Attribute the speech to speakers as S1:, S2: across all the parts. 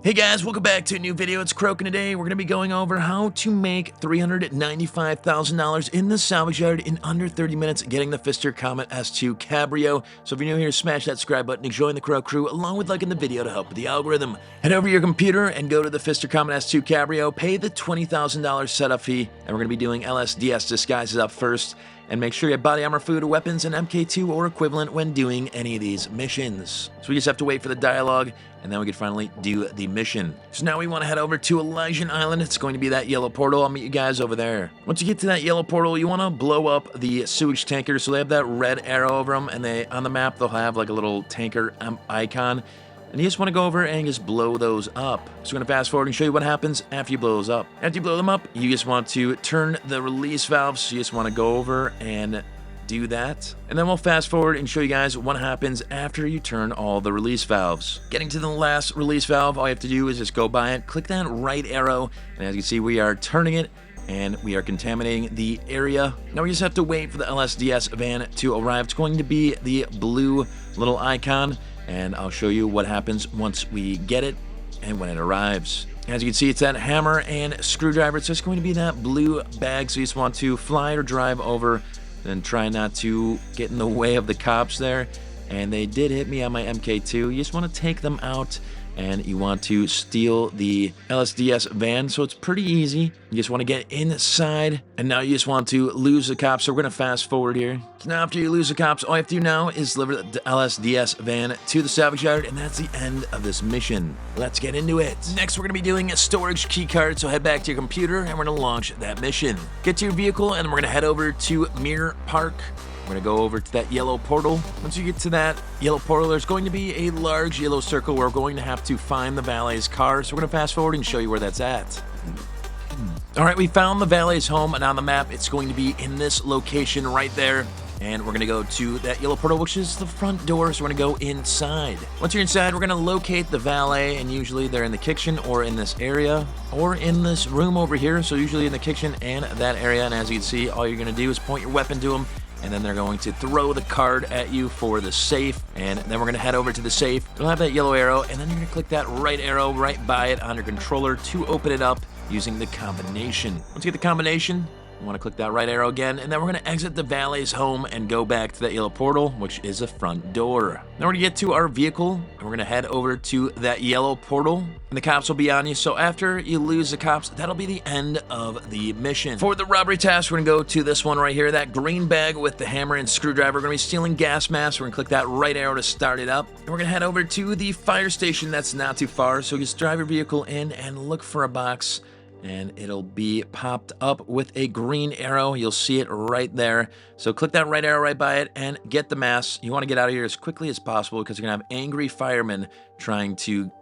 S1: Hey guys, welcome back to a new video. It's Croak, and today we're going to be going over how to make $395,000 in the salvage yard in under 30 minutes getting the Pfister Comet S2 Cabrio. So if you're new here, smash that subscribe button and join the Croak crew along with liking the video to help with the algorithm. Head over to your computer and go to the Pfister Comet S2 Cabrio, pay the $20,000 setup fee, and we're going to be doing LSDS disguises up first. And make sure you have body armor, food, weapons, and MK2 or equivalent when doing any of these missions. So we just have to wait for the dialogue, and then we can finally do the mission. So now we want to head over to Elysian Island. It's going to be that yellow portal. I'll meet you guys over there. Once you get to that yellow portal, you want to blow up the sewage tanker. So they have that red arrow over them, and on the map they'll have like a little tanker icon. And you just want to go over and just blow those up. So we're going to fast forward and show you what happens after you blow those up. After you blow them up, you just want to turn the release valves. So you just want to go over and do that. And then we'll fast forward and show you guys what happens after you turn all the release valves. Getting to the last release valve, all you have to do is just go by it, click that right arrow, and as you can see, we are turning it and we are contaminating the area. Now we just have to wait for the LSDS van to arrive. It's going to be the blue little icon, and I'll show you what happens once we get it and when it arrives. As you can see, it's that hammer and screwdriver. It's just going to be that blue bag, so you just want to fly or drive over and try not to get in the way of the cops there. And they did hit me on my MK2. You just want to take them out, and you want to steal the LSDS van, so it's pretty easy. You just want to get inside, and now you just want to lose the cops. So we're going to fast forward here. So now after you lose the cops, all you have to do now is deliver the LSDS van to the salvage yard, and that's the end of this mission. Let's get into it. Next, we're going to be doing a storage key card, so head back to your computer, and we're going to launch that mission. Get to your vehicle, and we're going to head over to Mirror Park. We're going to go over to that yellow portal. Once you get to that yellow portal, there's going to be a large yellow circle where we're going to have to find the valet's car. So we're going to fast forward and show you where that's at. All right, we found the valet's home, and on the map, it's going to be in this location right there. And we're going to go to that yellow portal, which is the front door, so we're going to go inside. Once you're inside, we're going to locate the valet, and usually they're in the kitchen or in this area or in this room over here. So usually in the kitchen and that area, and as you can see, all you're going to do is point your weapon to them, and then they're going to throw the card at you for the safe, and then we're going to head over to the safe. You'll have that yellow arrow, and then you're going to click that right arrow right by it on your controller to open it up using the combination. Once you get the combination, you want to click that right arrow again, and then we're going to exit the valet's home and go back to that yellow portal, which is the front door. Now we're going to get to our vehicle, and we're going to head over to that yellow portal, and the cops will be on you. So after you lose the cops, that'll be the end of the mission. For the robbery task, we're going to go to this one right here, that green bag with the hammer and screwdriver. We're going to be stealing gas masks. We're going to click that right arrow to start it up, and we're going to head over to the fire station that's not too far. So just drive your vehicle in and look for a box, and it'll be popped up with a green arrow. You'll see it right there. So click that right arrow right by it and get the mask. You want to get out of here as quickly as possible because you're going to have angry firemen trying to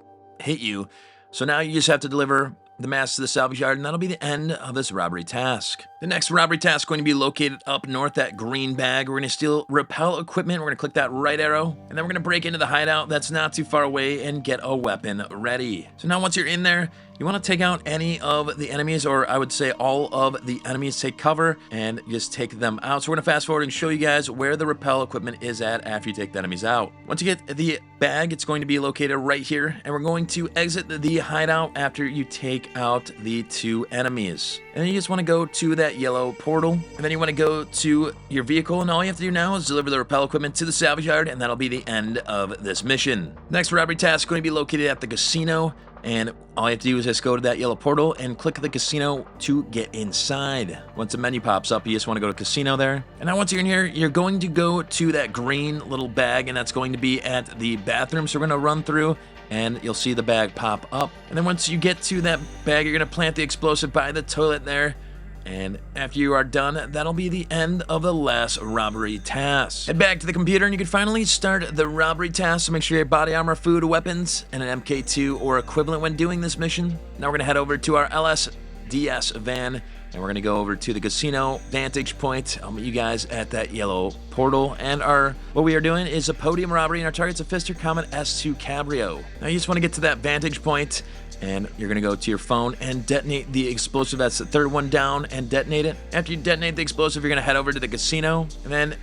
S1: hit you. So now you just have to deliver the mask to the salvage yard, and that'll be the end of this robbery task. The next robbery task is going to be located up north, that green bag. We're going to steal rappel equipment. We're going to click that right arrow, and then we're going to break into the hideout that's not too far away and get a weapon ready. So now once you're in there, you want to take out any of the enemies, or I would say all of the enemies. Take cover and just take them out. So we're going to fast forward and show you guys where the rappel equipment is at after you take the enemies out. Once you get the bag, it's going to be located right here, and we're going to exit the hideout after you take out the two enemies. And then you just want to go to that yellow portal, and then you want to go to your vehicle, and all you have to do now is deliver the rappel equipment to the salvage yard, and that'll be the end of this mission. Next robbery task is going to be located at the casino, and all you have to do is just go to that yellow portal and click the casino to get inside. Once the menu pops up, you just want to go to casino there. And now once you're in here, you're going to go to that green little bag, and that's going to be at the bathroom. So we're going to run through, and you'll see the bag pop up. And then once you get to that bag, you're going to plant the explosive by the toilet there. And after you are done, that'll be the end of the last robbery task. Head back to the computer, and you can finally start the robbery task. So make sure you have body armor, food, weapons, and an MK2 or equivalent when doing this mission. Now we're going to head over to our LSDS van, and we're going to go over to the casino vantage point. I'll meet you guys at that yellow portal. And what we are doing is a podium robbery, and our target's a Pfister Comet S2 Cabrio. Now you just want to get to that vantage point, and you're going to go to your phone and detonate the explosive. That's the third one down, and detonate it. After you detonate the explosive, you're going to head over to the casino, and then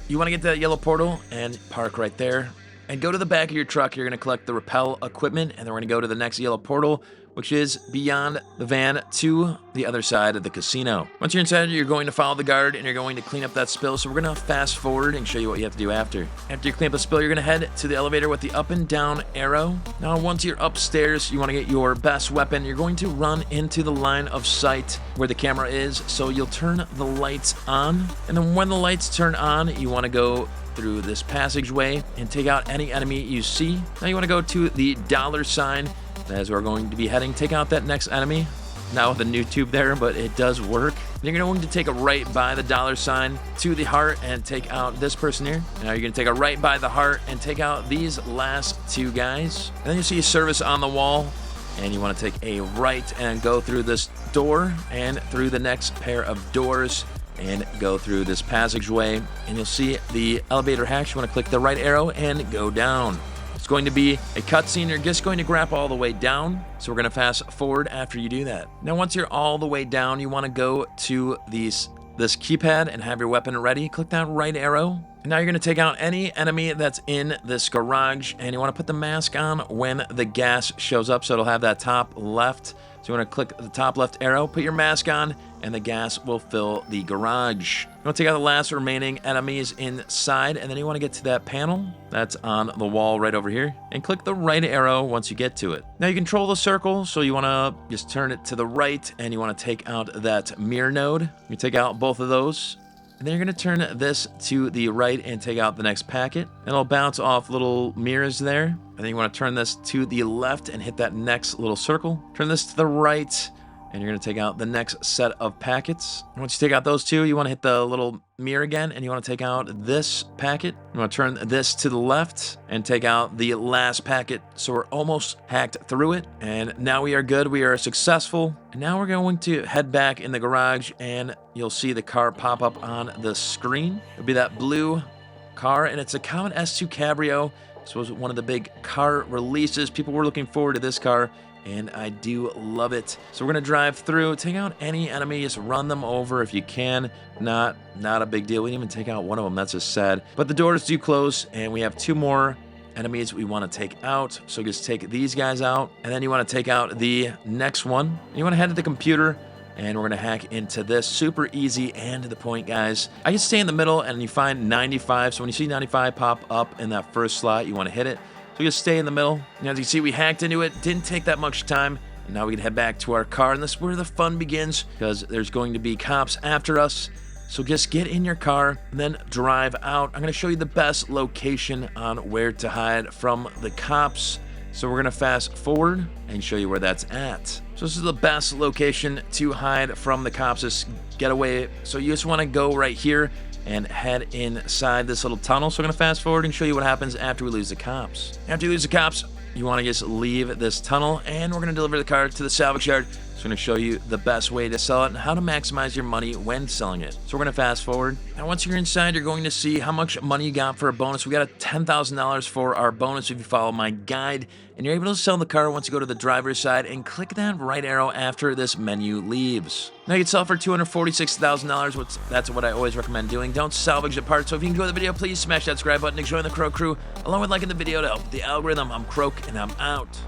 S1: you want to get to that yellow portal and park right there. and go to the back of your truck. You're going to collect the rappel equipment, and then we're going to go to the next yellow portal, which is beyond the van to the other side of the casino. Once you're inside, you're going to follow the guard and you're going to clean up that spill. So we're going to fast forward and show you what you have to do after. After you clean up the spill, you're going to head to the elevator with the up and down arrow. Now, once you're upstairs, you want to get your best weapon. You're going to run into the line of sight where the camera is. So you'll turn the lights on. And then when the lights turn on, you want to go through this passageway and take out any enemy you see. Now you want to go to the $sign. As we're going to be heading, take out that next enemy. Now with a new tube there, but it does work. You're going to take a right by the $sign to the heart and take out this person here. Now you're going to take a right by the heart and take out these last two guys. And then you see a service on the wall, and you want to take a right and go through this door and through the next pair of doors and go through this passageway, and you'll see the elevator hatch. You want to click the right arrow and go down. It's going to be a cutscene. You're just going to grab all the way down. So we're going to fast forward after you do that. Now, once you're all the way down, you want to go to this keypad and have your weapon ready. Click that right arrow. And now you're going to take out any enemy that's in this garage, and you want to put the mask on when the gas shows up. So it'll have that top left. So you want to click the top left arrow, put your mask on, and the gas will fill the garage. You want to take out the last remaining enemies inside, and then you want to get to that panel that's on the wall right over here, and click the right arrow once you get to it. Now you control the circle, so you want to just turn it to the right, and you want to take out that mirror node. You take out both of those. And then you're going to turn this to the right and take out the next packet. And it'll bounce off little mirrors there. And then you want to turn this to the left and hit that next little circle. Turn this to the right, and you're going to take out the next set of packets. And once you take out those two, you want to hit the little mirror again, and you want to take out this packet. You want to turn this to the left and take out the last packet. So we're almost hacked through it, and now we are good. We are successful. And now we're going to head back in the garage, and you'll see the car pop up on the screen. It'll be that blue car, and it's a Comet S2 Cabrio. This was one of the big car releases. People were looking forward to this car, and I do love it. So we're gonna drive through, take out any enemy, just run them over if you can. Not a big deal. We didn't even take out one of them. That's just sad. But the doors do close, and we have two more enemies we want to take out. So just take these guys out, and then you want to take out the next one. You want to head to the computer, and we're going to hack into this. Super easy and to the point, guys. I just stay in the middle, and you find 95. So when you see 95 pop up in that first slot, you want to hit it. So just stay in the middle. And as you can see, we hacked into it. Didn't take that much time. And now we can head back to our car, and this is where the fun begins, because there's going to be cops after us. So just get in your car and then drive out. I'm going to show you the best location on where to hide from the cops. So we're going to fast forward and show you where that's at. So this is the best location to hide from the cops, this getaway. So you just want to go right here and head inside this little tunnel. So we're going to fast forward and show you what happens after we lose the cops. After you lose the cops, you want to just leave this tunnel, and we're going to deliver the car to the salvage yard. It's going to show you the best way to sell it and how to maximize your money when selling it. So we're going to fast forward. Now, once you're inside, you're going to see how much money you got for a bonus. We got a $10,000 for our bonus if you follow my guide. And you're able to sell the car once you go to the driver's side and click that right arrow after this menu leaves. Now you can sell for $246,000, which that's what I always recommend doing. Don't salvage the part. So if you enjoy the video, please smash that subscribe button to join the Croak crew, along with liking the video to help the algorithm. I'm Croak, and I'm out.